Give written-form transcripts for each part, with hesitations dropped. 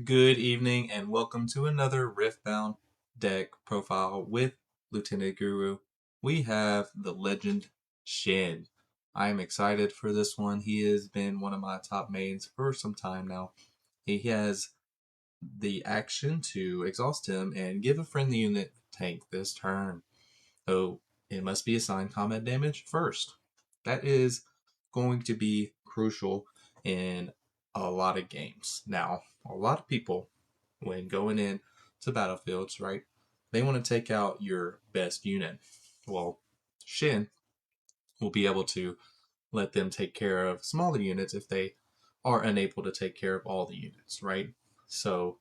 Good evening and welcome to another Riftbound deck profile with Lieutenant Guru. We have the legend Shen. I am excited for this one. He has been one of my top mains for some time now. He has the action to exhaust him and give a friendly unit tank this turn. So it must be assigned combat damage first. That is going to be crucial in a lot of games. Now, a lot of people, when going in to battlefields, right, they want to take out your best unit. Well, Shin will be able to let them take care of smaller units if they are unable to take care of all the units, right? So,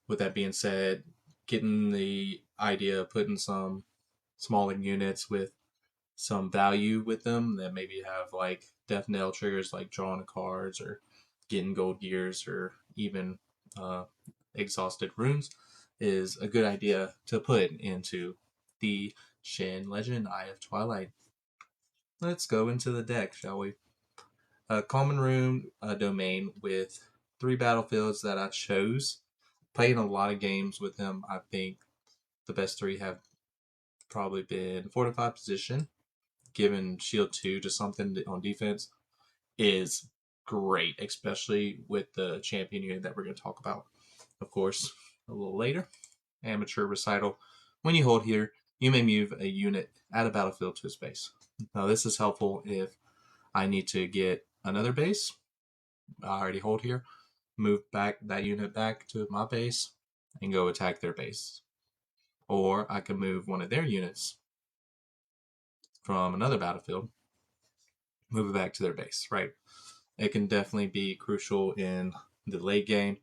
with that being said, getting the idea of putting some smaller units with some value with them that maybe have like death nail triggers like drawing cards or getting gold gears or even uh, exhausted runes is a good idea to put into the Shen Legend Eye of Twilight. Let's go into the deck, shall we? A common rune domain with 3 battlefields that I chose. Playing a lot of games with him, I think the best 3 have probably been Fortified Position, giving shield 2 to something on defense is great, especially with the champion unit that we're going to talk about, of course, a little later. Amateur recital. When you hold here, you may move a unit at a battlefield to its base. Now, this is helpful if I need to get another base. I already hold here, move back that unit back to my base, and go attack their base. Or I can move one of their units from another battlefield, move it back to their base, right? It can definitely be crucial in the late game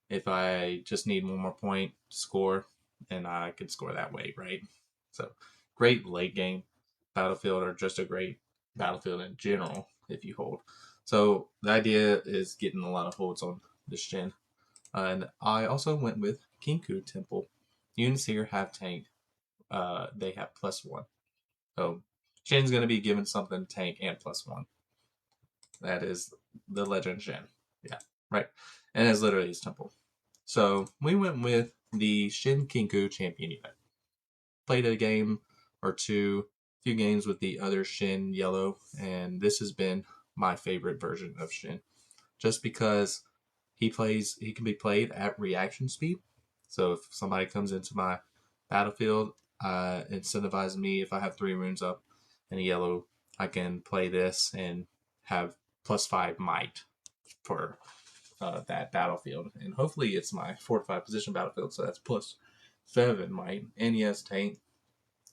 if I just need one more point to score, and I can score that way, right? So, great late game battlefield, or just a great battlefield in general if you hold. So, the idea is getting a lot of holds on this gen. And I also went with Kinku Temple. Units here have tank. They have +1. So, Shen's going to be given something tank and +1. That is the legend Shen. Yeah, right. And it's literally his temple. So we went with the Shin Kinku champion unit. Played a game or two, few games with the other Shin yellow, and this has been my favorite version of Shin. Just because he can be played at reaction speed. So if somebody comes into my battlefield, incentivize me if I have 3 runes up and a yellow, I can play this and have +5 might for that battlefield. And hopefully it's my fortified position battlefield, so that's +7 might. And yes, tank.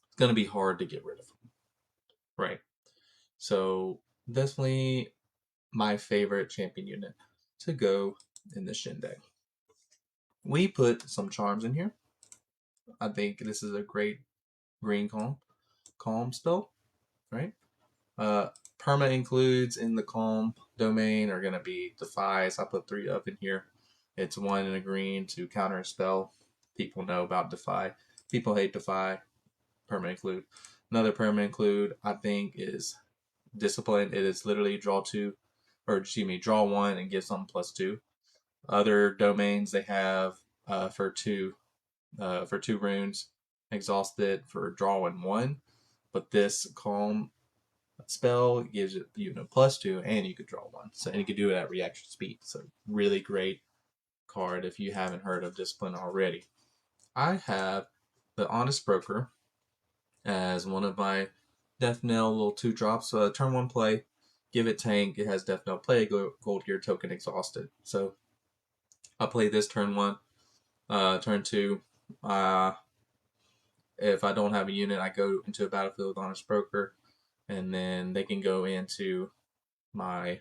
It's going to be hard to get rid of him. Right. So definitely my favorite champion unit to go in the Shin deck. We put some charms in here. I think this is a great green calm spell, right? Uh, Perma includes in the calm domain are going to be defies. I put 3 up in here. It's 1 in a green to counter a spell. People know about defy. People hate defy. Perma include. Another perma include I think is discipline. It is literally draw 2, or excuse me, draw 1 and give something +2. Other domains they have for 2 runes, exhaust it for drawing 1. But this calm spell gives you +2, and you could draw 1. So and you could do it at reaction speed. So really great card if you haven't heard of Discipline already. I have the Honest Broker as one of my Death Knell little 2 drops. Turn 1 play, give it tank. It has Death Knell play, Gold Gear token exhausted. So I'll play this turn 1. Turn 2, if I don't have a unit, I go into a battlefield with Honest Broker, and then they can go into my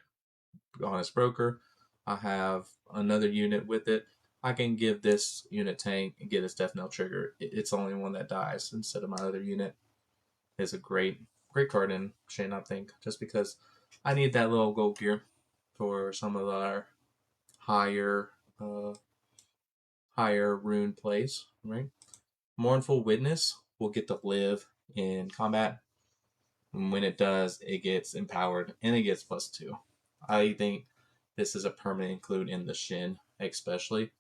Honest Broker. I have another unit with it. I can give this unit tank and get its Death Knell trigger. It's the only one that dies instead of my other unit. It's a great card in Shen, I think, just because I need that little gold gear for some of our higher uh, higher rune plays, right? Mournful Witness will get to live in combat. And when it does, it gets empowered and it gets +2. I think this is a permanent include in the Shin, especially.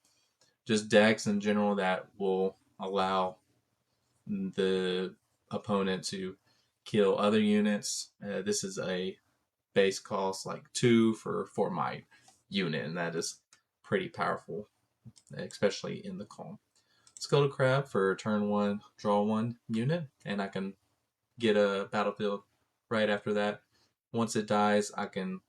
just decks in general that will allow the opponent to kill other units. This is a base cost like 2 for my unit, and that is pretty powerful, especially in the calm. Scuttle Crab for turn 1, draw 1 unit, and I can get a battlefield right after that. Once it dies, I can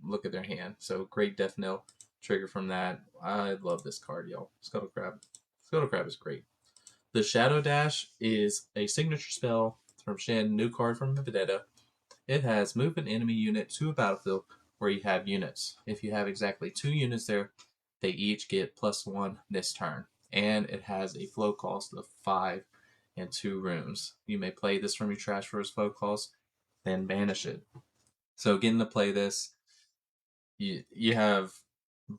look at their hand. So great Death Knell trigger from that. I love this card, y'all. Scuttle Crab. Scuttle Crab is great. The Shadow Dash is a signature spell from Shen, new card from Vendetta. It has move an enemy unit to a battlefield where you have units. If you have exactly 2 units there, they each get +1 this turn. And it has a flow cost of 5 and 2 runes. You may play this from your trash for its flow cost, then banish it. So getting to play this, you have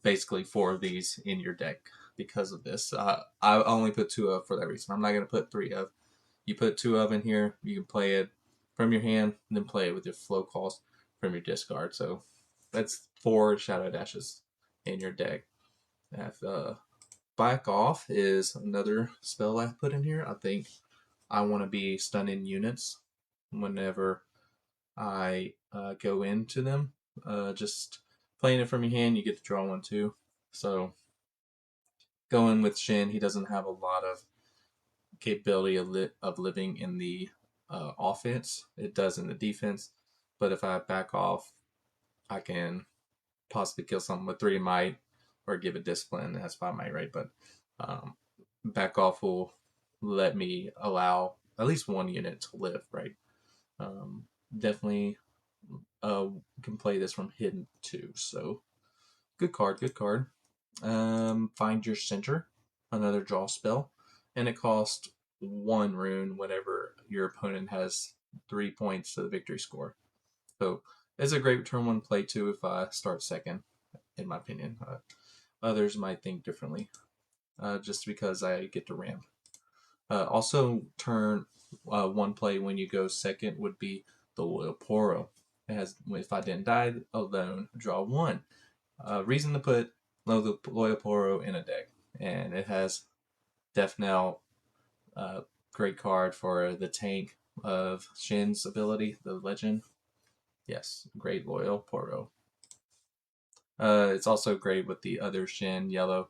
basically 4 of these in your deck because of this. I only put 2 of for that reason. I'm not going to put 3 of. You put 2 of in here, you can play it from your hand, and then play it with your flow cost from your discard. So that's 4 Shadow Dashes in your deck. Back Off is another spell I put in here. I think I want to be stunning units whenever I go into them. Just playing it from your hand, you get to draw 1 too. So going with Shen, he doesn't have a lot of capability of living in the offense. It does in the defense. But if I back off, I can possibly kill something with 3 might or give it discipline. It has 5 might, right? But um, back off will let me allow at least 1 unit to live, right? Definitely can play this from hidden too. So good card, good card. Find Your Center, another draw spell, and it costs 1 rune whenever your opponent has 3 points to the victory score. So it's a great turn 1 play too if I start second, in my opinion. Others might think differently, just because I get to ramp. Also, turn 1 play when you go second would be the Loyal Poro. It has, if I didn't die alone, draw 1. Reason to put Loyal Poro in a deck, and it has Death Knell, great card for the tank of Shen's ability, the legend. Yes, great Loyal Poro. It's also great with the other Shen yellow,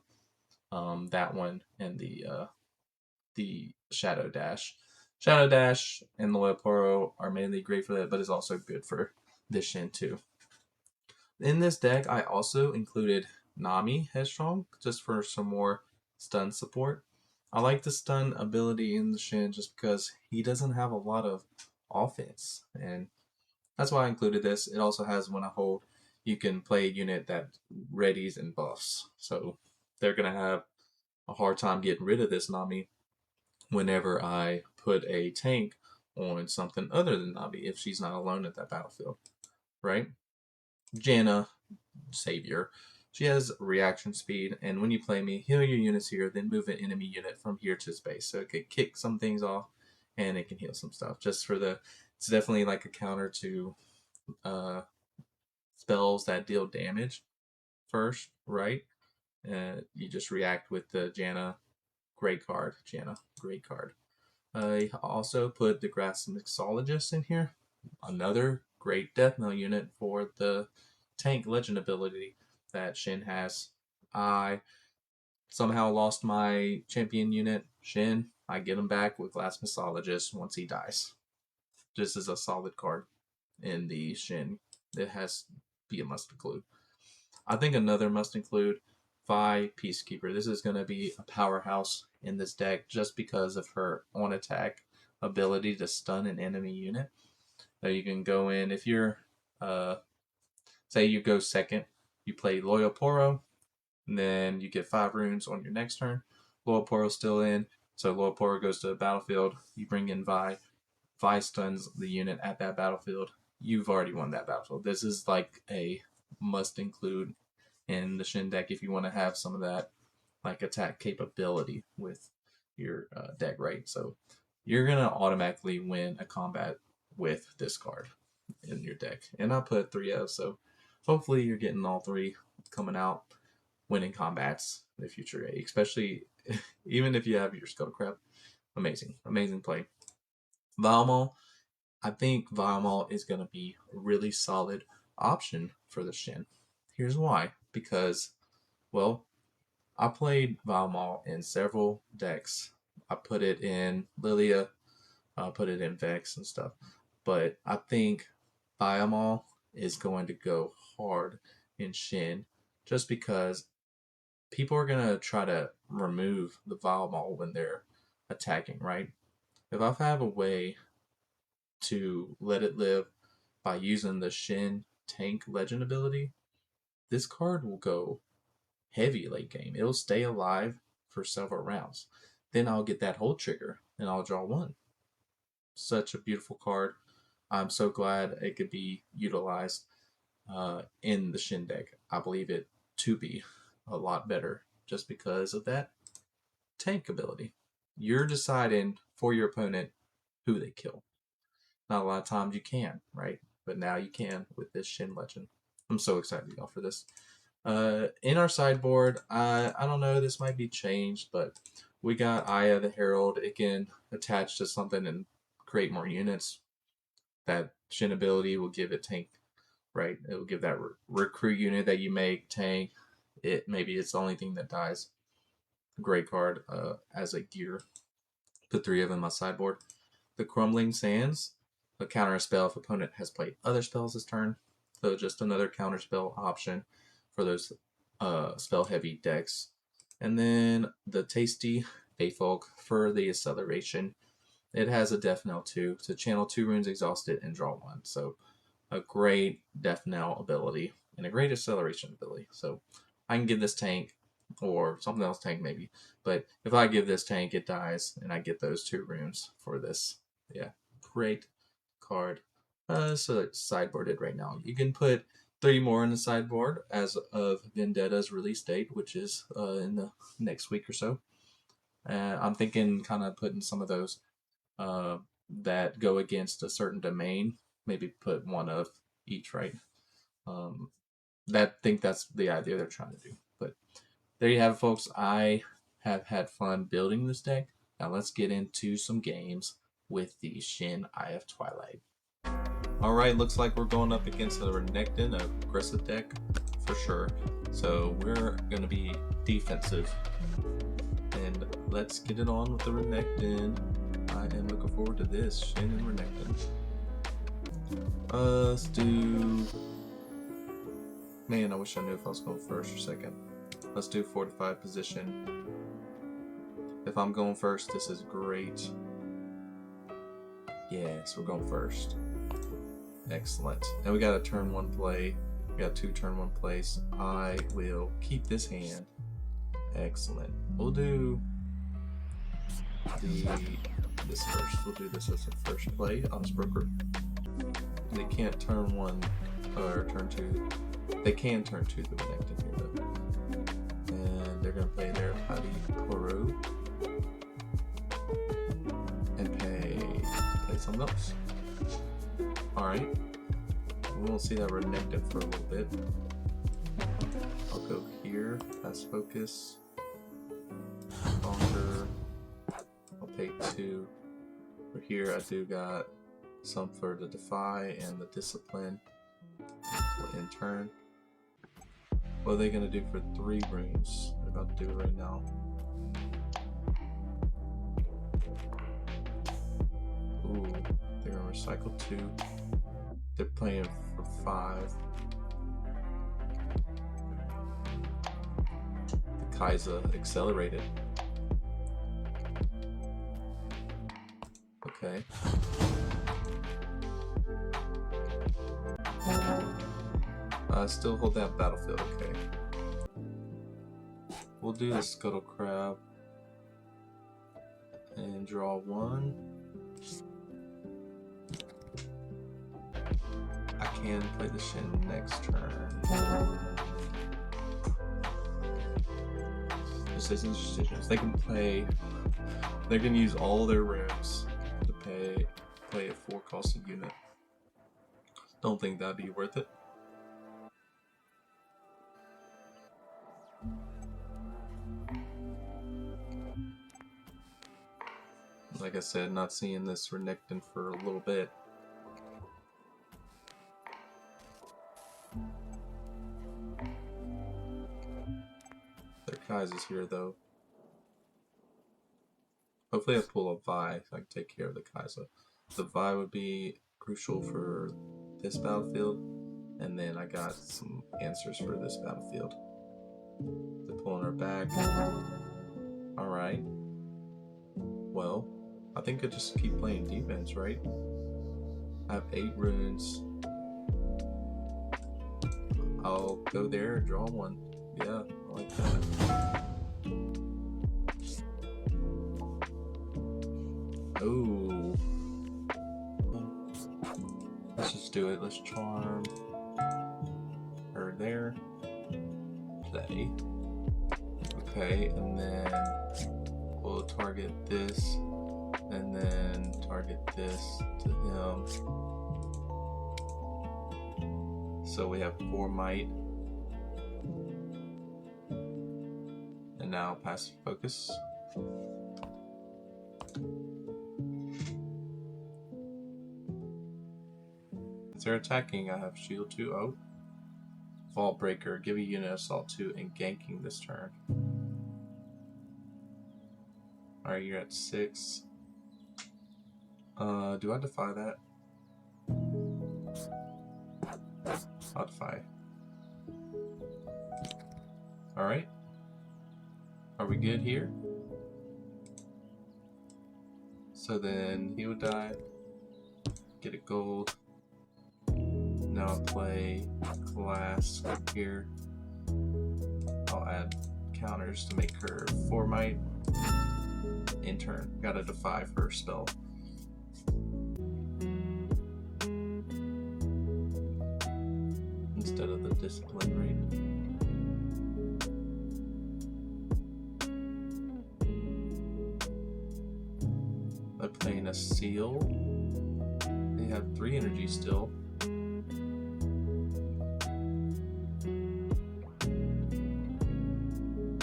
that one, and the Shadow Dash. Shadow Dash and the Loyal Poro are mainly great for that, but it's also good for this Shen too. In this deck, I also included Nami Headstrong, just for some more stun support. I like the stun ability in the Shen just because he doesn't have a lot of offense, and that's why I included this. It also has when I hold, you can play a unit that readies and buffs, so they're going to have a hard time getting rid of this Nami whenever I put a tank on something other than Nami if she's not alone at that battlefield, right? Janna, Savior. She has reaction speed, and when you play me, heal your units here, then move an enemy unit from here to space. So it could kick some things off, and it can heal some stuff. Just for the, it's definitely like a counter to spells that deal damage first, right? You just react with the Janna. Great card, Janna. Great card. I also put the Grass Mixologist in here. Another great Death Knell unit for the tank legend ability that Shen has. I somehow lost my champion unit, Shen. I get him back with Glass Mixologist once he dies. This is a solid card in the Shen. It has to be a must include. I think another must include Vi Peacekeeper. This is going to be a powerhouse in this deck just because of her on attack ability to stun an enemy unit. You can go in, if you're, say you go second, you play Loyal Poro, and then you get 5 runes on your next turn. Loyal Poro's still in, so Loyal Poro goes to the battlefield. You bring in Vi. Vi stuns the unit at that battlefield. You've already won that battlefield. This is like a must include in the Shen deck if you want to have some of that like attack capability with your deck, right? So you're gonna automatically win a combat with this card in your deck. And I put 3 of, so hopefully you're getting all 3 coming out, winning combats in the future, especially even if you have your Scuttle Crab. Amazing, amazing play. Valmol, I think Valmol is going to be a really solid option for the Shen. Here's why. Because, well, I played Valmol in several decks. I put it in Lilia, I put it in Vex and stuff. But I think Valmol is going to go hard in Shen just because people are going to try to remove the Valmol when they're attacking, right? If I have a way to let it live by using the Shen tank legend ability, this card will go heavy late game. It'll stay alive for several rounds. Then I'll get that hold trigger and I'll draw one. Such a beautiful card. I'm so glad it could be utilized in the Shen deck. I believe it to be a lot better just because of that tank ability. You're deciding for your opponent who they kill. Not a lot of times you can, right? But now you can with this Shen Legend. I'm so excited y'all for this. In our sideboard, I don't know, this might be changed, but we got Aya the Herald. It can attach to something and create more units. That Shen ability will give it tank, right? It will give that recruit unit that you make tank. Maybe it's the only thing that dies. Great card as a gear. Put 3 of them on my sideboard. The Crumbling Sands, a counter a spell if opponent has played other spells this turn. So just another counter spell option for those spell heavy decks. And then the Tasty Bayfolk for the acceleration. It has a Death Knell 2 to channel 2 runes exhausted and draw 1. So a great Death Knell ability and a great acceleration ability. So I can give this tank or something else tank maybe. But if I give this tank, it dies and I get those 2 runes for this. Yeah, great card. So it's sideboarded right now. You can put 3 more in the sideboard as of Vendetta's release date, which is in the next week or so. I'm thinking kind of putting some of those that go against a certain domain. Maybe put 1 of each, right? Think that's the idea they're trying to do. But there you have it, folks. I have had fun building this deck. Now let's get into some games with the Shen IF Twilight. Alright, looks like we're going up against a Renekton, a aggressive deck for sure. So we're going to be defensive. And let's get it on with the Renekton. I am looking forward to this, Shen and Renekton. Let's do... Man, I wish I knew if I was going first or second. Let's do fortified position. If I'm going first, this is great. Yes, we're going first. Excellent. And we got a turn 1 play. We got 2 turn 1 plays. I will keep this hand. Excellent. We'll do this first. We'll do this as a first play. Honest Broker. They can't turn 1 or turn 2. They can turn 2 the Renekton here though. And they're gonna play their Hadi Koro and play something else. Alright. We won't see that Renekton for a little bit. I'll go here, pass focus, conquer. I'll pay 2. For here I do got some for the Defy and the Discipline in turn. What are they gonna do for 3 runes? They're about to do it right now. Ooh, they're gonna recycle 2. They're playing for 5. The Kaiser accelerated. Okay. Still hold that battlefield, okay. We'll do the Scuttle Crab and draw 1. I can play the Shen next turn. Decisions. They can use all their rooms to play a 4 costing unit. Don't think that'd be worth it. Like I said, not seeing this Renekton for a little bit. Their Kai's here though. Hopefully I pull a Vi so I can take care of the Kai'Sa. The Vi would be crucial for this battlefield, and then I got some answers for this battlefield. They're pulling her back. Alright. Well, I think I just keep playing defense, right? I have 8 runes. I'll go there and draw one. Yeah, I like that. Oh. Let's just do it. Let's charm her there. Play. Okay, and then we'll target this, and then target this to him. So we have 4 might. And now passive focus. If they're attacking, I have shield 2. Oh. Vault Breaker, give a unit assault 2 and ganking this turn. Alright, you're at 6. Do I defy that? I'll defy. Alright. Are we good here? So then he would die. Get a gold. Now I'll play glass up here. I'll add counters to make her 4 might. In turn. Gotta defy for spell. Instead of the discipline rate. By playing a seal. They have 3 energy still.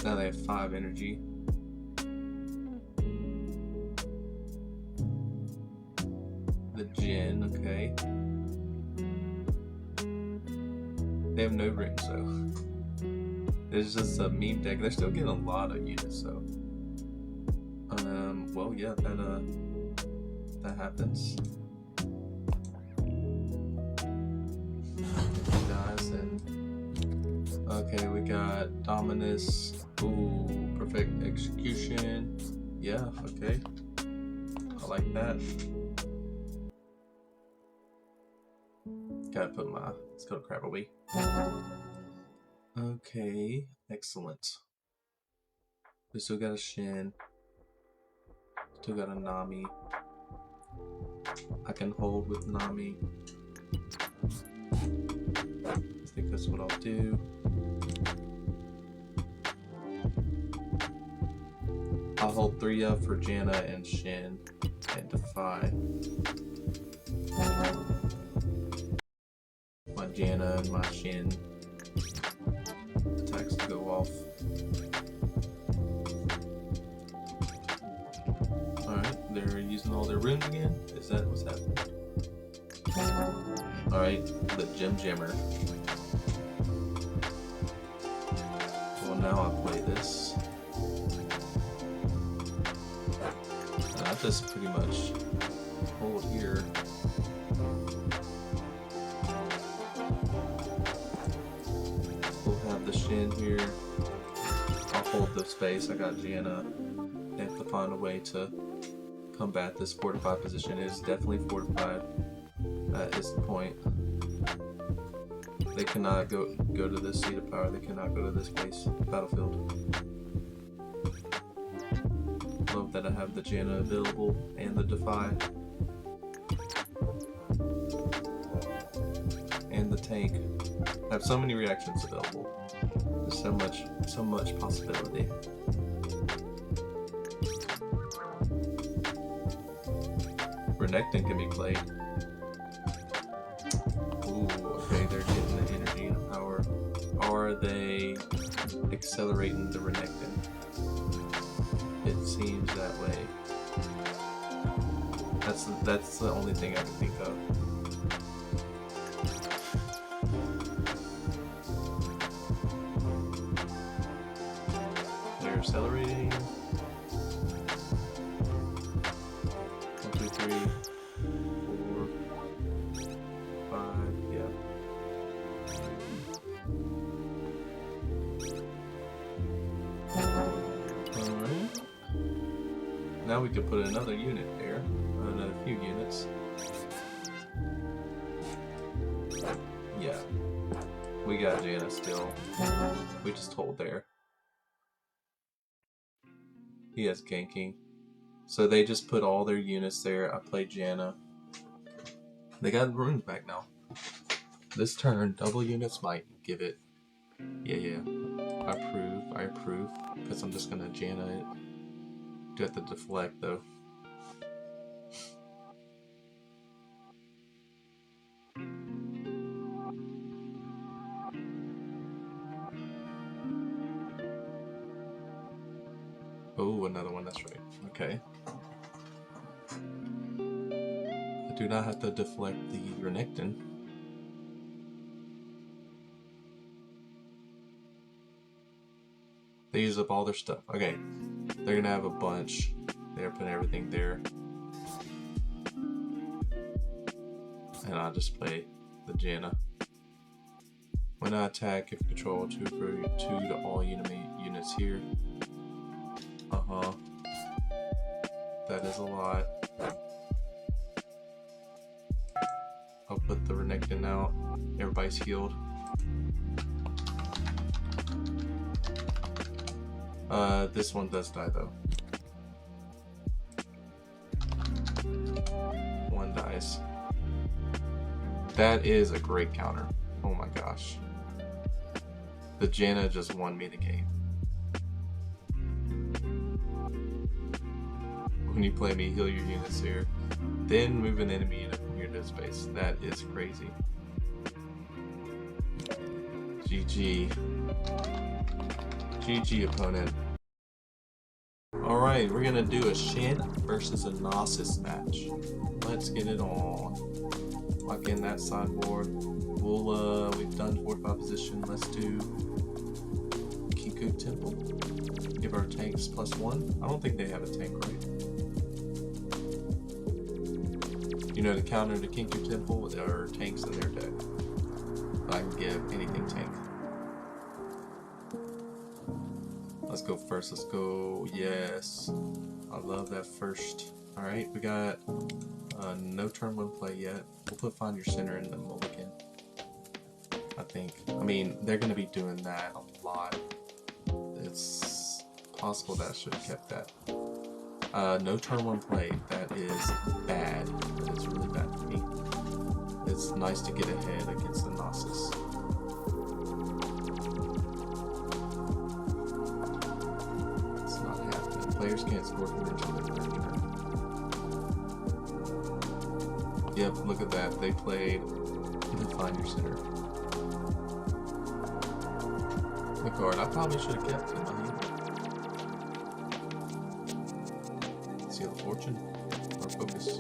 Now they have 5 energy. The Jin, okay. They have no runes though. There's just a meme deck. They're still getting a lot of units, so. Well, yeah, that happens. Guys, and okay, we got Dominus. Ooh, perfect execution. Yeah, okay. I like that. Gotta put my skull crab away. Okay, excellent. We still got a Shen. Still got a Nami. I can hold with Nami. I think that's what I'll do. I'll hold 3 up for Janna and Shen and defy. My Janna and my Shen attacks to go off. Alright, they're using all their runes again? Is that what's happening? Alright, the Gem Jammer. Well, now I'll play this. And I just pretty much hold here. We'll have the Shen here. I'll hold the space. I got Janna. They have to find a way to combat this fortified position. It is definitely fortified. That is the point. They cannot go to this seat of power. They cannot go to this battlefield. Love that I have the Janna available and the defy. And the tank. I have so many reactions available. There's so much possibility. Renekton can be played. Ooh, okay, they're getting the energy and power. Are they accelerating the Renekton? It seems that way. That's the only thing I can think of. They're accelerating. 1, 2, 3, 4, 5. Yeah. Alright. Now we could put another unit there. Another few units. Yeah. We got Janna still. We just hold there. He has ganking. So they just put all their units there. I played Janna. They got runes back now. This turn, double units might give it. Yeah. I approve. Because I'm just gonna Janna it. Do have to deflect though. Oh, another one, that's right. Okay. I do not have to deflect the Renekton. They use up all their stuff. Okay. They're gonna have a bunch. They're putting everything there. And I'll just play the Janna. When I attack, if control 2 to all units here. That is a lot. I'll put the Renekton out. Everybody's healed. This one does die though. One dies. That is a great counter. Oh my gosh. The Janna just won me the game. When you play me, heal your units here. Then move an enemy unit from here to space. That is crazy. GG. GG, opponent. Alright, we're gonna do a Shen versus a Gnosis match. Let's get it on. Lock in that sideboard. We've done fortified position. Let's do Kinko Temple. Give our tanks +1. I don't think they have a tank, right? You know, to counter the Kinko Temple, there are tanks in their deck. I can give anything tank. Let's go first. Let's go. Yes. I love that first. Alright, we got no turn 1 play yet. We'll put Find Your Center in the mulligan. I think. I mean, they're going to be doing that a lot. It's possible that I should have kept that. No turn 1 play. That is bad. That is really bad for me. It's nice to get ahead against the Gnosis. It's not happening. Players can't score from their turn. Yep, look at that. They played Find Your Center. The card. I probably should have kept it. Seal of Fortune or Focus.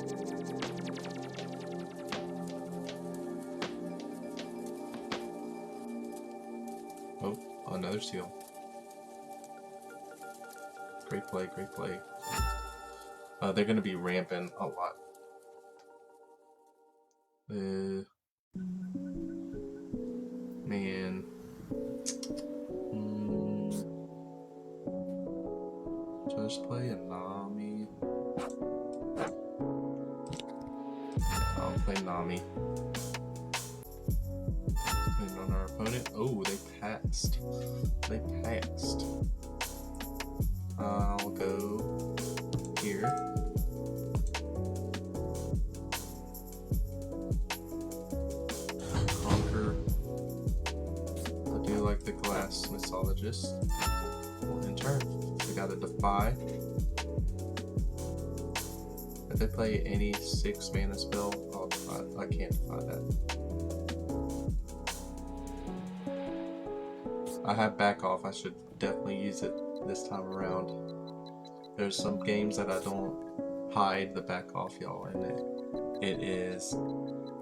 Oh, another seal. Great play, great play. They're going to be ramping a lot. Man. Just play a Nami. Yeah, I'll play Nami. And on our opponent. Oh, they passed. They passed. I'll go here. Conquer. I do like the Glass Mythologist. In turn, we got a Defy. If they play any 6 mana spell, I'll defy. I can't defy that. I have back off. I should definitely use it this time around. There's some games that I don't hide the back off, y'all, and it is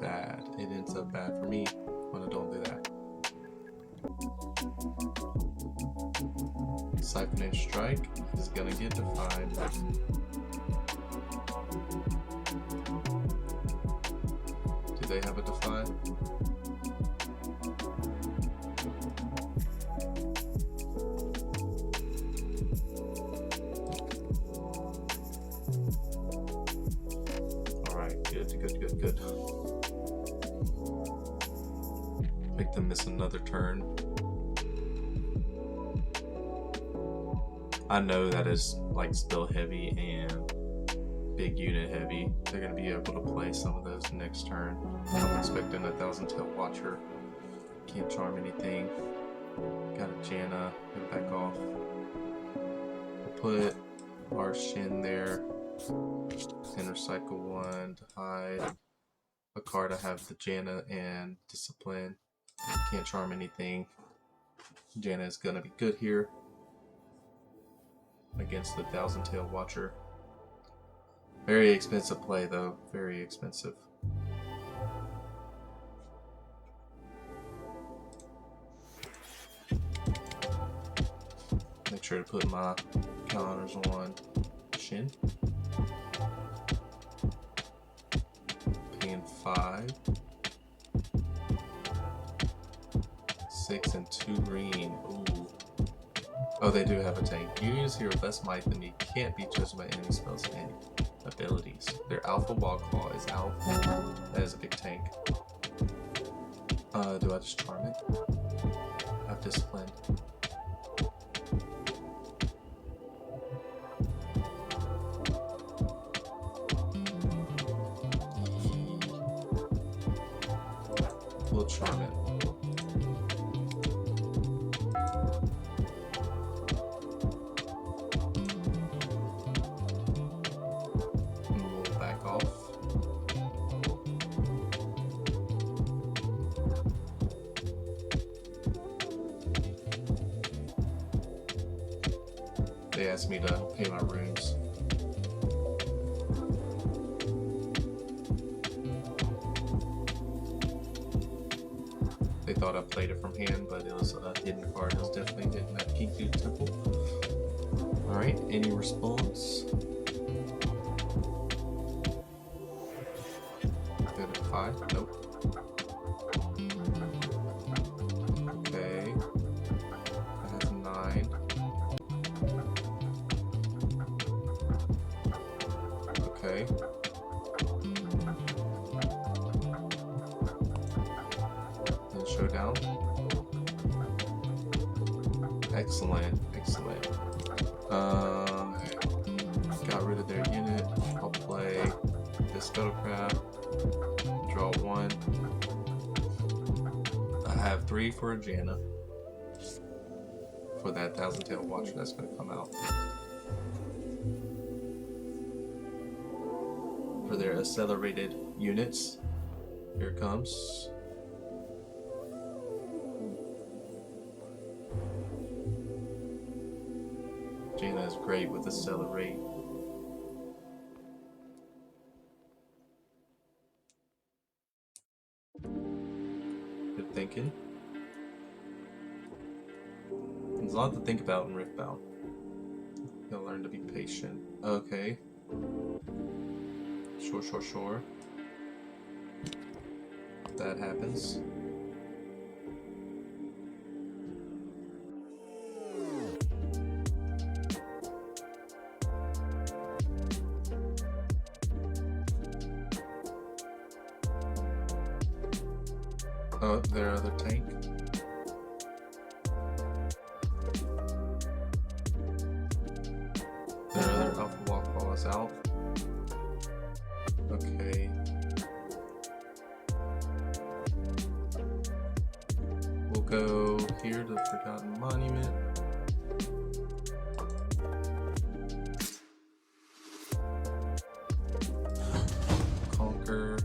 bad. It ends up bad for me when I don't do that. Siphoning Strike is gonna get defined. Do they have a defy? Alright, good. Make them miss another turn. I know that is like still heavy and big unit heavy. They're going to be able to play some of those next turn. I'm expecting a 1,000-tail Watcher. Can't charm anything. Got a Janna. Get back off. We'll put our Shen there. Inner Cycle 1 to hide. A card I have the Janna and Discipline. Can't charm anything. Janna is going to be good here against the 1,000-tail Watcher. Very expensive play though, very expensive. Make sure to put my counters on Shen. Paying 5. 6 and 2 green. Ooh. Oh, they do have a tank. You use here with less might than me. Can't be chosen by enemy spells and abilities. Their Alpha Ball Claw is out. That is a big tank. Do I just charm it? I have Discipline. We'll charm it. They asked me to pay my runes. They thought I played it from hand, but it was a hidden card. It was definitely hidden at King Dude Temple. Alright, any response? Good at 5? Nope. Okay. I have 9. Okay. Then showdown. Excellent. Got rid of their unit. I'll play this Scuttlecraft. Draw 1. I have 3 for a Janna. For that 1,000-tail Watcher that's going to come out. For their accelerated units. Here it comes. Janna is great with accelerate. Good thinking. There's a lot to think about in Riftbound. You gotta learn to be patient. Okay. Sure. That happens. Oh, their other tank. Their other Alpha Walk Ball is out. Okay. We'll go here to Forgotten Monument. Conquer.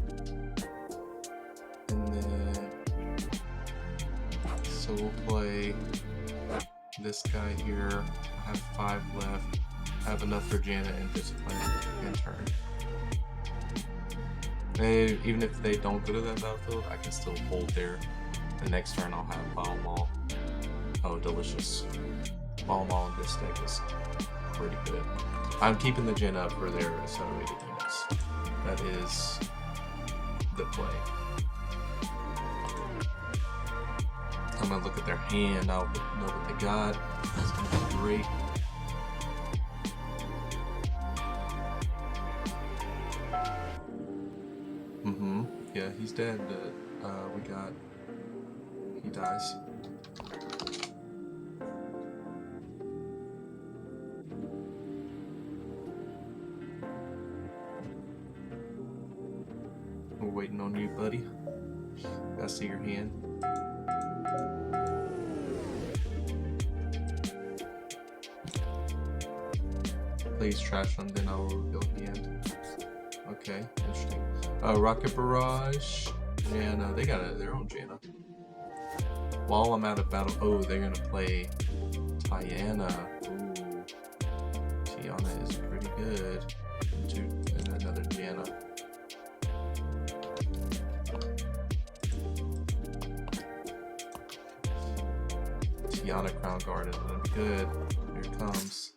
And then... So we'll play this guy here. I have 5 left. have enough for Janet and Discipline in turn. And even if they don't go to that battlefield, I can still hold there. The next turn I'll have Ball Maul. Oh, delicious. Ball Maul in this deck is pretty good. I'm keeping the Gen up for their accelerated units. That is the play. I'm gonna look at their hand, I'll know what they got. It's gonna be great. Yeah, he's dead, but he dies. We're waiting on you, buddy. Gotta see your hand. Please trash them, then I will reveal hand. Okay, interesting. Rocket Barrage, and they got their own Janna. While I'm out of battle, oh, they're gonna play Tiana. Ooh, Tiana is pretty good. And another Janna. Tiana Crown Guard is gonna be good. Here it comes.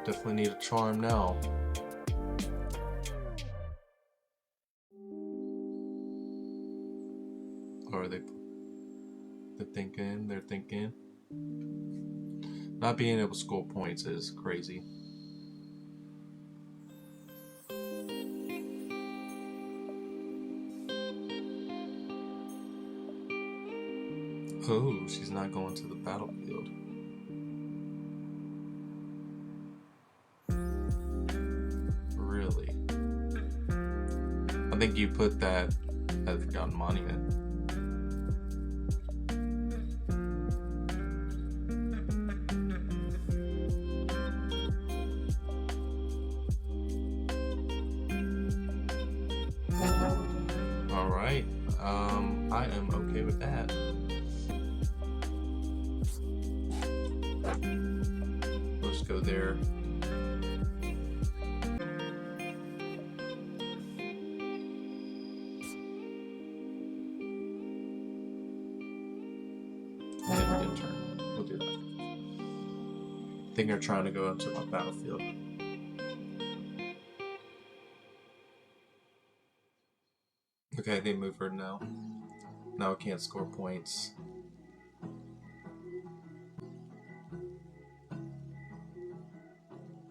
Definitely need a charm now. Or are they're thinking. Not being able to score points is crazy. Oh, she's not going to the battlefield. Really? I think you put that at Forgotten Monument. Alright, I am okay with that. Let's go there. We'll do that. I think they're trying to go into my battlefield. Okay, they move her now. Now I can't score points.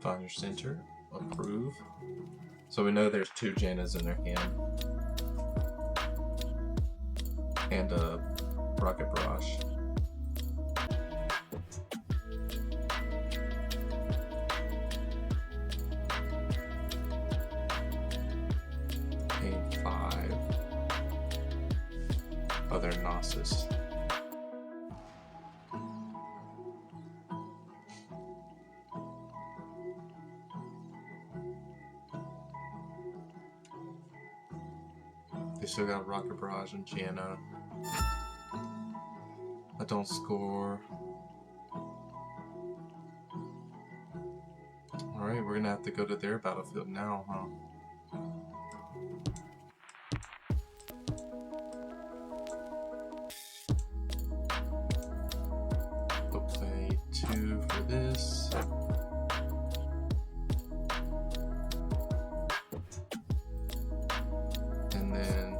Find your center. Approve. So we know there's 2 Jannas in their hand. And a Rocket Barrage. And 5. Other Gnosis. They still got Rocket Barrage and Janna. I don't score. Alright, we're gonna have to go to their battlefield now, huh? We'll play 2 for this. And then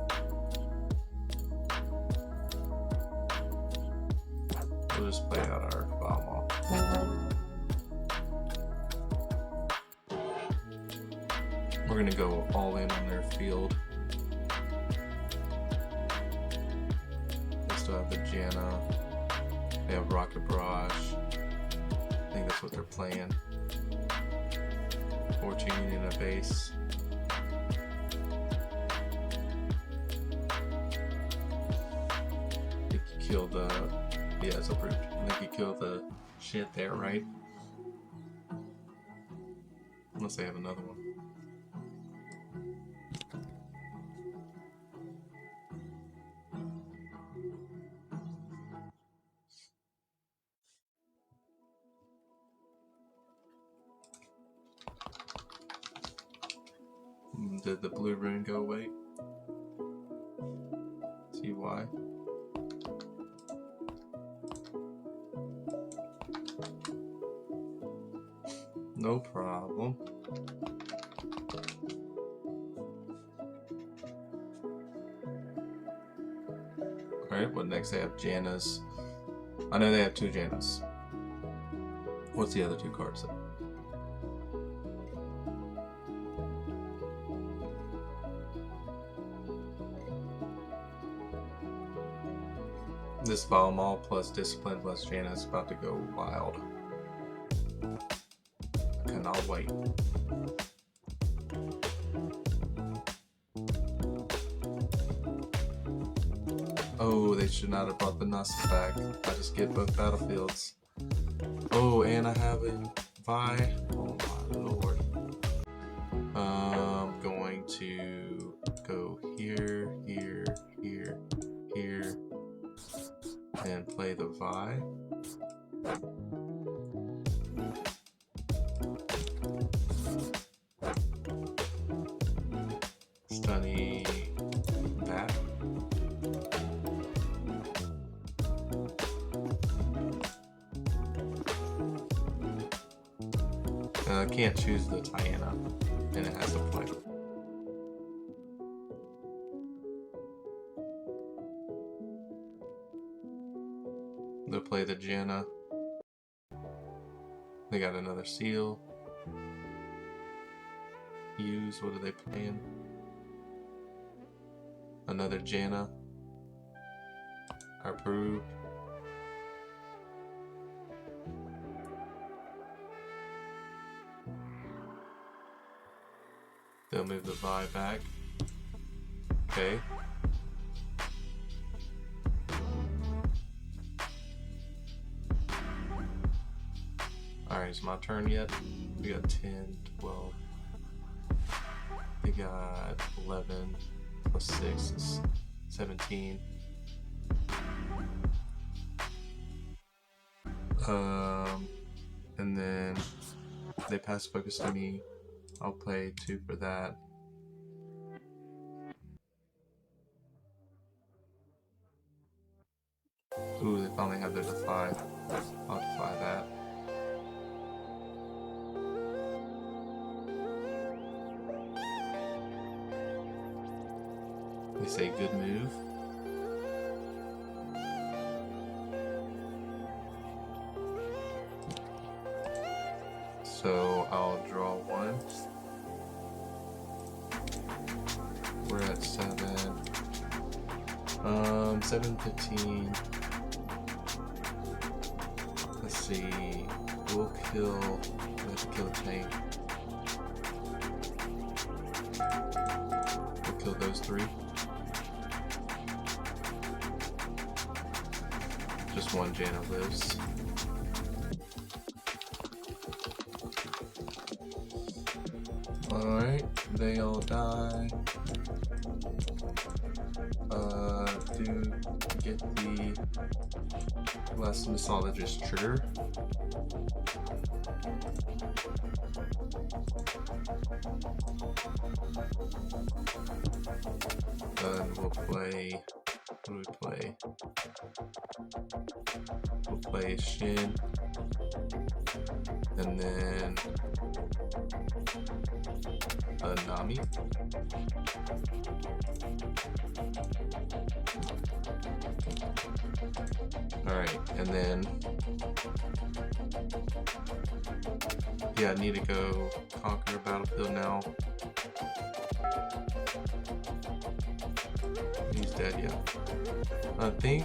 we'll just play out our Ball Maul. We're gonna go all in on their field. They still have the Janna. They have Rocket Barrage. I think that's what they're playing. Fortune in a base. I think you killed the... Yeah, it's approved. I think you killed the shit there, right? Unless they have another one. Did the blue rune go away? See why? No problem. Alright, what next? They have Janna's. I know they have 2 Jannas. What's the other 2 cards though? This Vile Maul plus Discipline plus Janna is about to go wild. I cannot wait. Oh, they should not have brought the Nasus back. I just get both battlefields. Oh, and I have a Vi. Oh my lord. I'm going to go here, here, here, here, and play the Vi. Stunny that. I can't choose the Tiana, and it has to play. They'll play the Janna. They got another seal. Use, what are they playing? Another Janna. Approved. They'll move the Vi back. Okay. Alright, it's my turn yet. We got 10, 12. They got 11 plus 6 is 17. And then they pass focus to me. I'll play 2 for that. Ooh, they finally have their Defy. I'll Defy that. They say good move. So I'll draw 1. We're at 7. 7:15. Let's see. We'll kill. Let's kill a tank. We'll kill those 3. Just 1 Janna lives. Alright, they all die. Do get the last mythologist trigger. Then we'll play. What do we play? We'll play Shen. And then Nami. Alright, and then yeah, I need to go conquer a battlefield now. He's dead, yeah. I think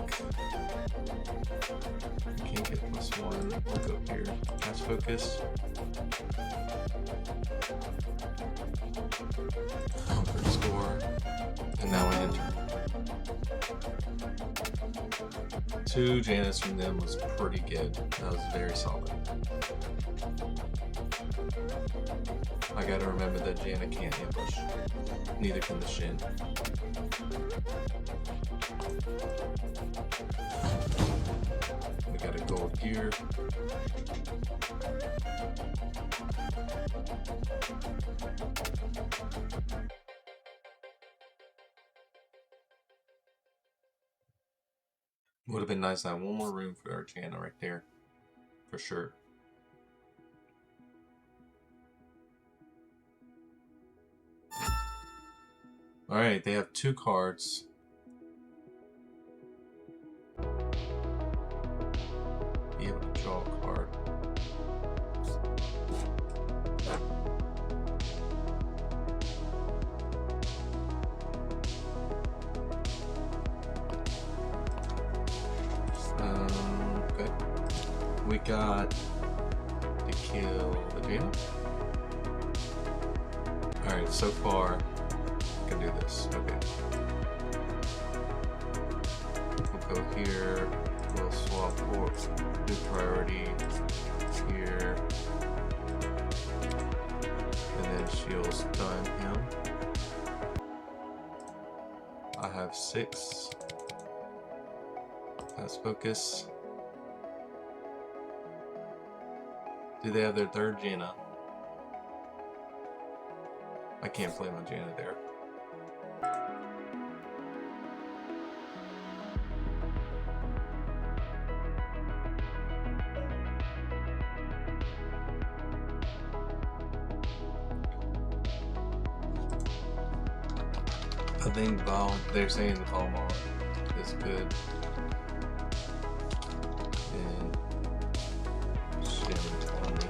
I can't get +1. We'll go here. Cast focus. Conquer score. And now I enter. 2 Jannas from them was pretty good. That was very solid. I gotta remember that Janna can't ambush. Neither can the Shen. We got a gold gear. Would have been nice to have one more room for our Jana right there. For sure. Alright, they have 2 cards. Be able to draw a card. Okay. We got to kill the Jana. Alright, so far I can do this. Okay. We'll go here. We'll swap or do priority here. And then she'll stun him. I have 6. Let's focus. Do they have their 3rd Jana? I can't play my Jana there. I think they're saying the Valmont is good. And Shen only.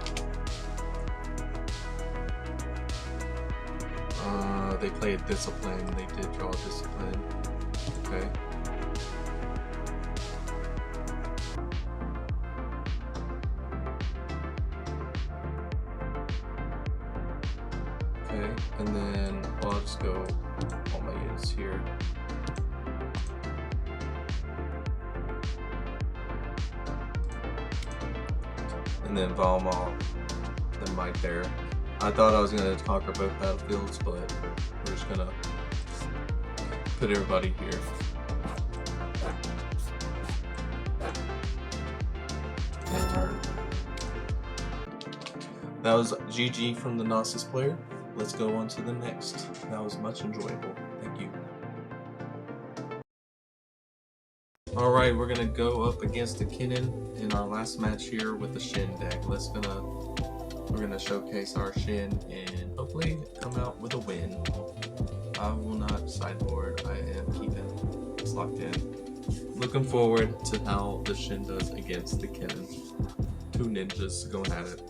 They played Discipline. They did draw Discipline. Okay. Okay, and then I'll just go all my units here. And then Valmont, then Mike there. I thought I was going to conquer both battlefields, but we're just going to put everybody here. And turn. That was GG from the Gnosis player. Let's go on to the next. That was much enjoyable. Thank you. Alright, we're gonna go up against the Kennen in our last match here with the Shen deck. We're gonna showcase our Shen and hopefully come out with a win. I will not sideboard. I am keeping it's locked in. Looking forward to how the Shen does against the Kennen. 2 ninjas going at it.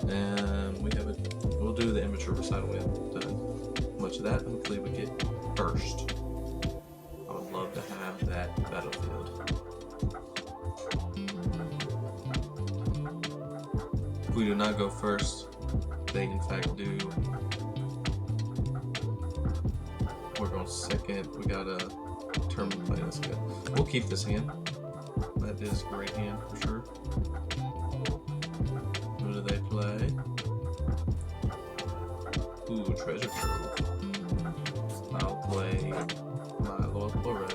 And we'll do the immature recital. We haven't done much of that. Hopefully we get first. I would love to have that battlefield. If we do not go first, they in fact do. We're going second. We got a turn play. That's good. We'll keep this hand. That is a great hand for sure. Who do they play? Ooh, treasure trove. I'll play my Lord Ploro.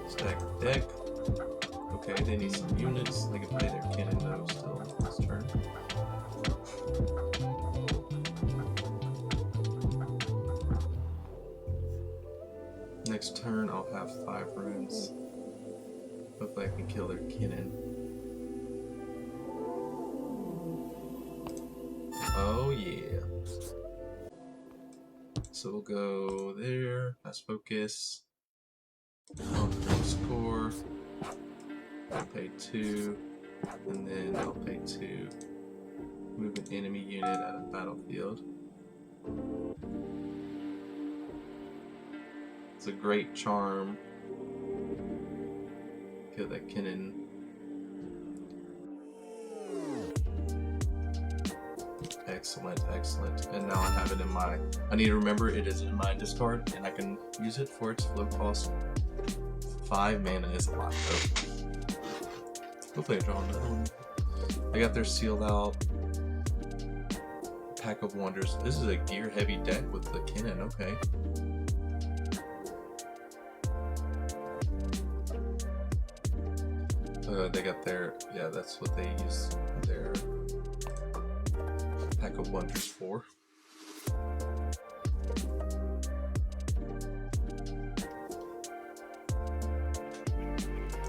Stack deck. Okay, they need some units. They can play their Kennen though still this turn. Next turn I'll have 5 runes. Hopefully I can kill their Kennen. Oh yeah. So we'll go there. That's focus. Long-term score. I'll pay 2. And then I'll pay 2. Move an enemy unit out of the battlefield. It's a great charm. Kill that Kennen. Excellent, excellent. And now I have it in my... I need to remember it is in my discard, and I can use it for its low cost. 5 mana is a lot, though. Hopefully I draw another one. I got their sealed out Pack of Wonders. This is a gear-heavy deck with the Kennen, okay. They got their... Yeah, that's what they use their Pack of Wonders for.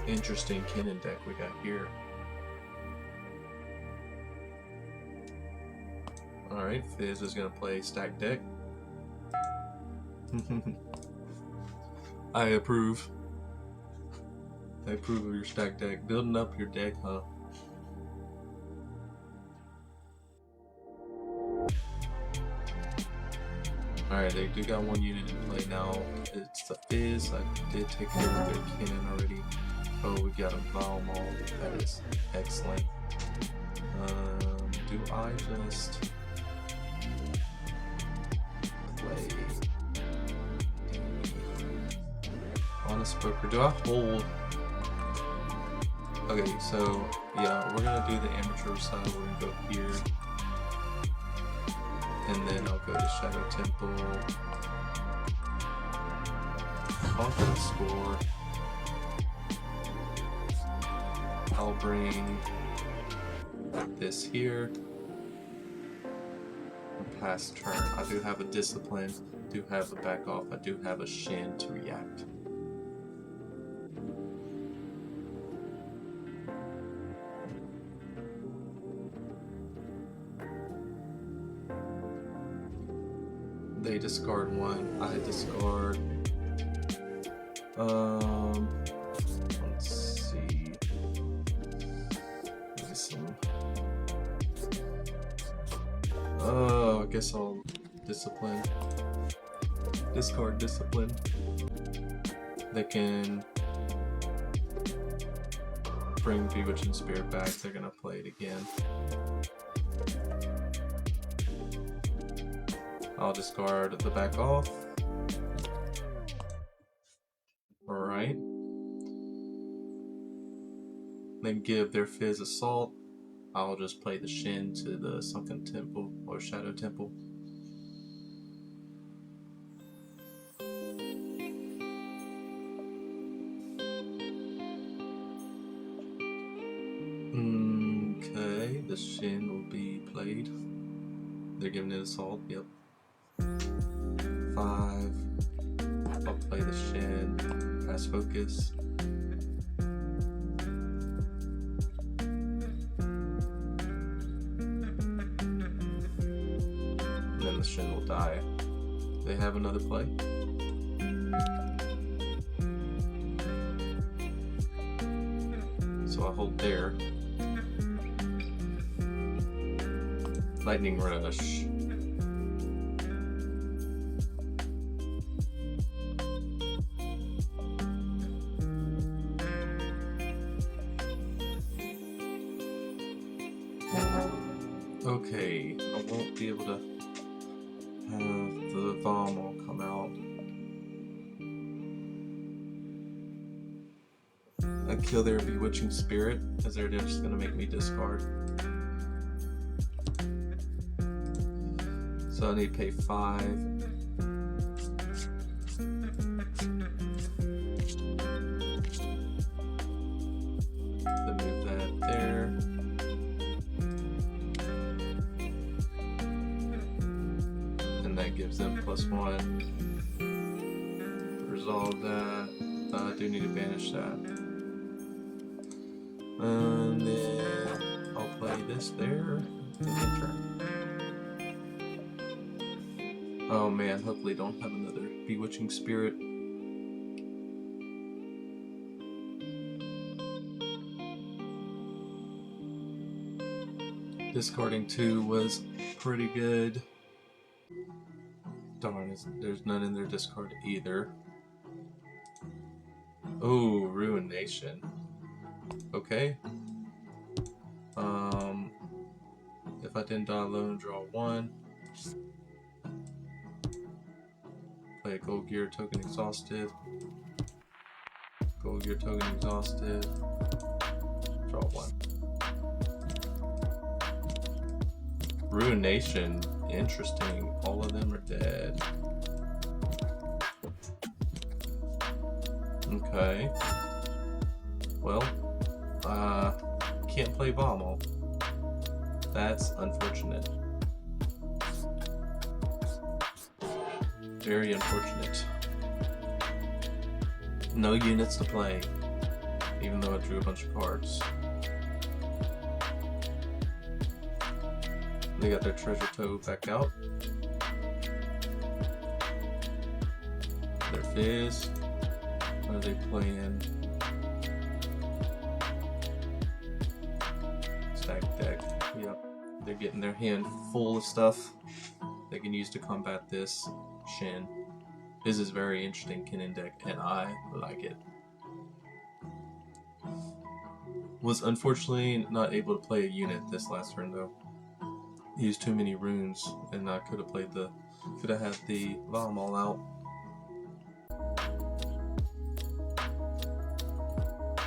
Interesting Kennen deck we got here. Alright, Fizz is gonna play stack deck. I approve. I approve of your stack deck. Building up your deck, huh? Alright, they do got one unit in play now. It's the Fizz. I did take care of their Kennen already. Oh, we got a Valmol. That is excellent. Do I just play Honest Broker? Do I hold? Okay, so yeah, we're gonna do the amateur side. We're gonna go here, and then I'll go to Shadow Temple. I'll go score. I'll bring this here. Pass turn. I do have a discipline, do have a back off, I do have a Shen to react. They discard one, I discard. Let's see. Maybe some. Oh, I guess I'll discipline. Discard discipline. They can bring Bewitching Spirit back. They're gonna play it again. I'll discard the back off. Alright. Then give their Fizz Assault. I'll just play the Shen to the Sunken Temple or Shadow Temple. Okay, the Shen will be played. They're giving it Assault, yep. 5. I'll play the Shen, pass Focus. Then the Shen will die. They have another play. So I hold there. Lightning Rush. Okay, I won't be able to have the Valmol come out. I kill their Bewitching Spirit, as they're just gonna make me discard. So I need to pay 5. Then move that there. And that gives them +1. Resolve that. I do need to banish that. And then I'll play this there. And then turn. Oh man, hopefully don't have another Bewitching Spirit. Discarding 2 was pretty good. Darn, there's none in their discard either. Oh, Ruination. Okay. If I didn't die alone, draw 1. Play a Gold Gear token exhausted. Gold Gear token exhausted. Draw 1. Ruination. Interesting. All of them are dead. Okay. Well, can't play Valmol. That's unfortunate. Very unfortunate. No units to play. even though I drew a bunch of cards. They got their treasure trove back out. Their fizz. What are they playing? Stack deck. Yep. They're getting their hand full of stuff they can use to combat this Shen. This is very interesting Kennen deck, and I like it. Was unfortunately not able to play a unit this last turn though. Used too many runes, and I could have played the, could have had the Valmal out.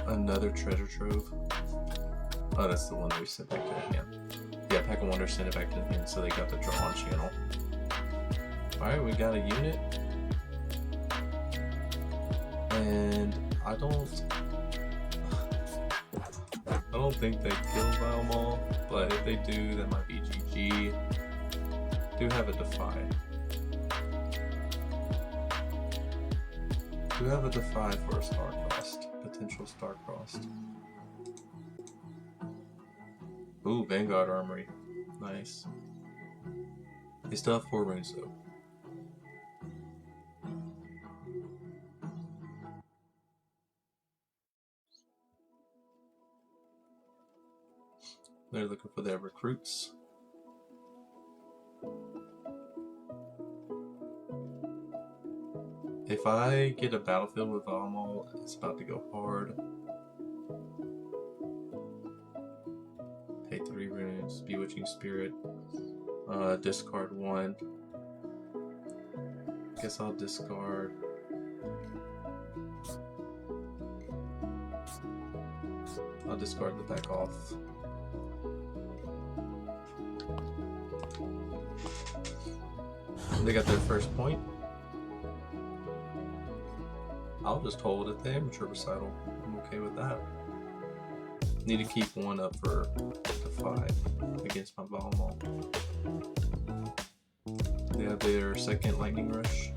Another treasure trove. Oh, that's the one that we sent back to the hand. Yeah, Pack of Wonders sent it back to the hand, so they got the draw on channel. Alright, we got a unit. And I don't think they kill Valmal, but if they do, that might be GG. Do have a Defy. Do have a Defy for a Star-Crossed. Potential Star-Crossed. Ooh, Vanguard Armory. Nice. They still have 4 runes though. They're looking for their recruits. If I get a battlefield with Valmal, it's about to go hard. Pay 3 runes, Bewitching Spirit, discard 1. Guess I'll discard. I'll discard the back off. They got their first point. I'll just hold at the amateur recital. I'm okay with that. Need to keep 1 up for the 5 against my Valmal. They have their second lightning rush.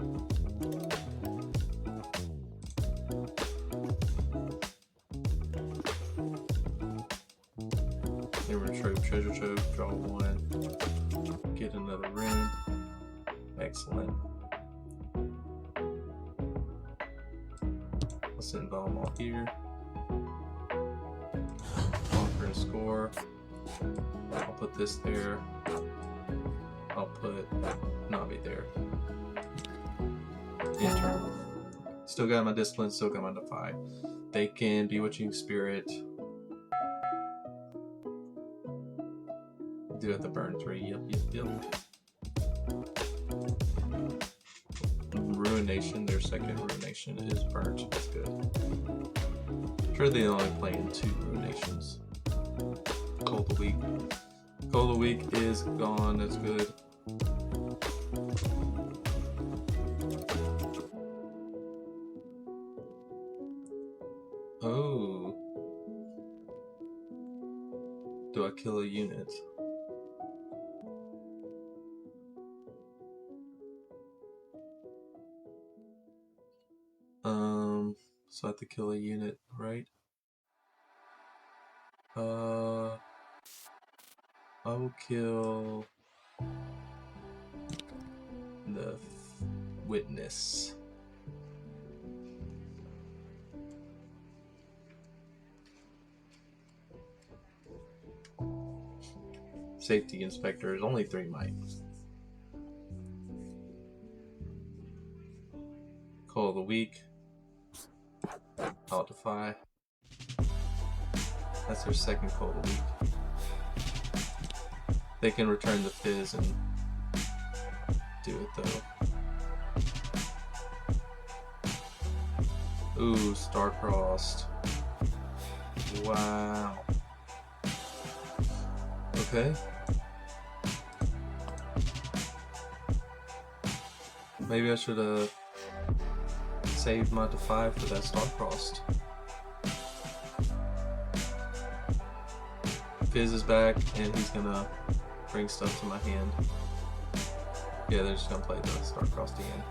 They retrieve treasure trove, draw 1, get another rune. Excellent. I'll send Valmal here. Conquer and score. I'll put this there. I'll put Navi there. Enter. Still got my discipline, still got my Defy. They can Bewitching Spirit. Do it the burn 3. Yep. Ruination, their second Ruination is burnt. That's good. I'm sure they only play in 2 Ruinations. Cold the Week. Cold the Week is gone. That's good. Oh. Do I kill a unit? So I have to kill a unit, right? I will kill the Witness. Safety Inspector is only 3 might. Call of the Week. I'll Defy. That's their second Call of the Week. They can return the Fizz and do it though. Ooh, Star-Crossed. Wow. Okay. Maybe I should have saved my Defy for that Star-Crossed. Fizz is back, and he's gonna bring stuff to my hand. Yeah, they're just gonna play the Star-Crossed again.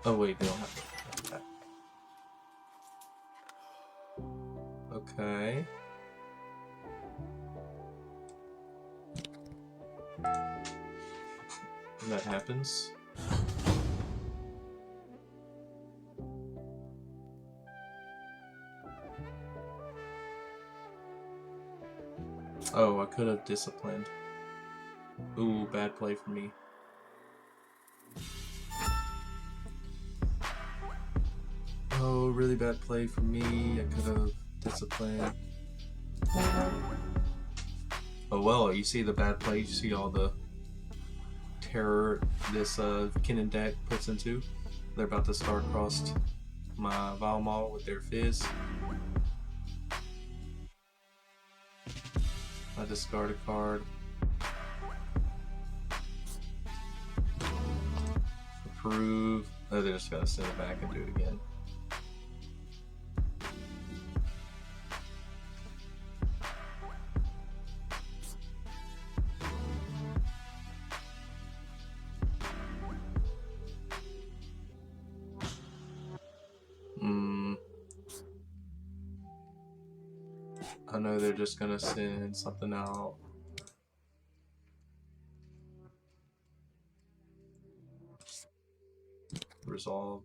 Oh wait, they don't have to. Okay. That happens. Oh, I could have disciplined. Ooh, bad play for me. Oh, really bad play for me. I could have disciplined. Oh well, you see the bad play. You see all the terror this Kennen deck puts into. They're about to start across my Valmall with their Fizz. I discard a card. Approve. Oh, they're just gonna send it back and do it again. I know they're just gonna send something out. Resolve.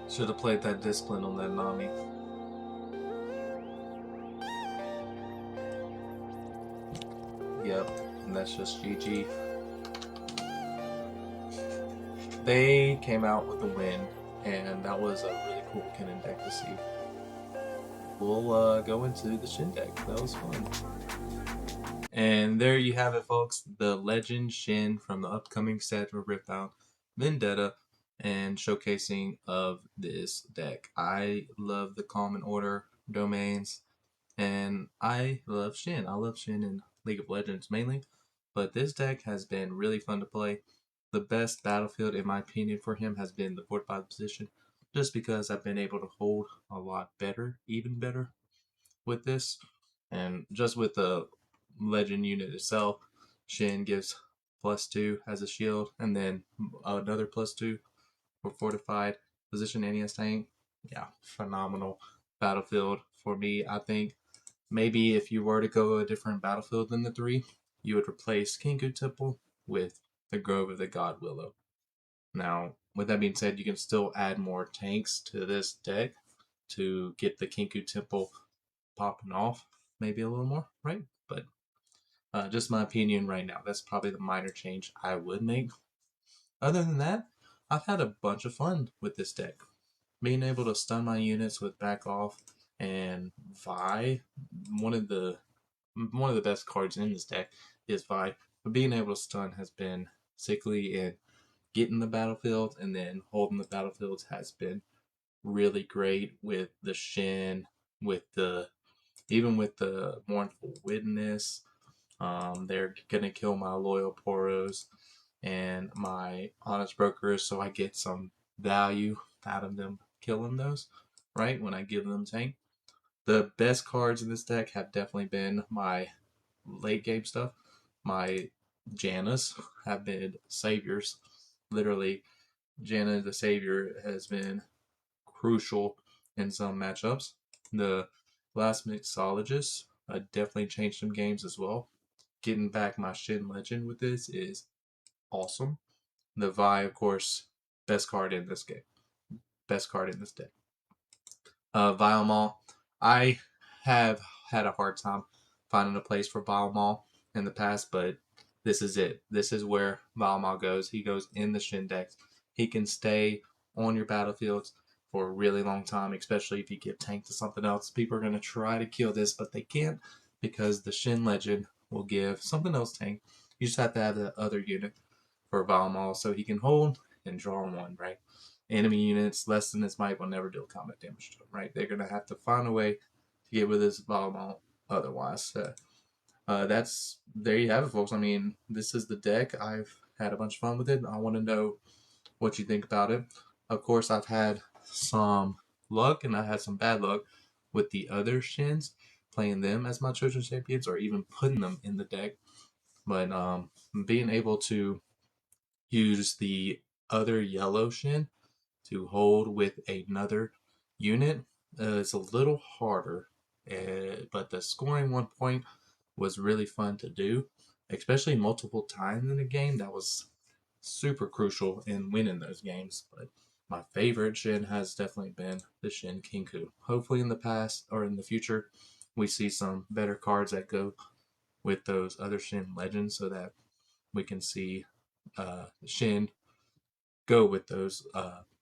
Should have played that discipline on that Nami. Yep, and that's just GG. They came out with a win, and that was a really cool Kennen deck to see. We'll go into the Shen deck. That was fun. And there you have it, folks. The Legend Shen from the upcoming set of Riftbound Vendetta, and showcasing of this deck. I love the Common Order domains, and I love Shen. I love Shen in League of Legends mainly, but this deck has been really fun to play. The best battlefield, in my opinion, for him has been the fortified position, just because I've been able to hold a lot better, even better, with this. And just with the legend unit itself, Shen gives +2 as a shield, and then another +2 for fortified position, and he has tank. Yeah, phenomenal battlefield for me. I think maybe if you were to go a different battlefield than the three, you would replace Kingu Temple with the Grove of the God Willow. Now, with that being said, you can still add more tanks to this deck to get the Kingu Temple popping off maybe a little more, right? But just my opinion right now. That's probably the minor change I would make. Other than that, I've had a bunch of fun with this deck. Being able to stun my units with back off and Vi, one of the best cards in this deck is Vi. But being able to stun has been sickly, and getting the battlefield and then holding the battlefields has been really great with the Shen, with the even with the Mournful Witness. They're gonna kill my Loyal Poros and my Honest Brokers, so I get some value out of them killing those, right? When I give them tank. The best cards in this deck have definitely been my late game stuff. My Jannas have been saviors. Literally, Janna the Savior has been crucial in some matchups. The last Mixologist definitely changed some games as well. Getting back my Shen Legend with this is awesome. The Vi, of course, best card in this game. Best card in this deck. Vial I have had a hard time finding a place for Vial in the past, but this is it. This is where Vial goes. He goes in the Shen decks. He can stay on your battlefields for a really long time, especially if you give tank to something else. People are going to try to kill this, but they can't because the Shen Legend will give something else tank. You just have to have the other unit for Vial so he can hold and draw one, right? Enemy units less than his might will never deal combat damage to him, right? They're going to have to find a way to get with his Vial otherwise. That's there you have it, folks. I mean, this is the deck. I've had a bunch of fun with it. I want to know what you think about it. Of course, I've had some luck and I had some bad luck with the other Shins, playing them as my chosen champions, or even putting them in the deck. But being able to use the other yellow Shin to hold with another unit is a little harder. But the scoring 1 point was really fun to do, especially multiple times in a game. That was super crucial in winning those games. But my favorite Shin has definitely been the Shin Kinku. Hopefully, in the past or in the future, we see some better cards that go with those other Shin legends so that we can see Shin go with those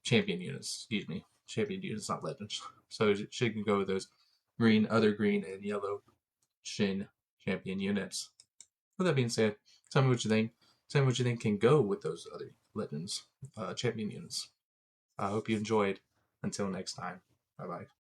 champion units. Excuse me, champion units, not legends. So she can go with those other green and yellow Shin champion units. With that being said, tell me what you think. Tell me what you think can go with those other legends champion units. I hope you enjoyed. Until next time, bye bye.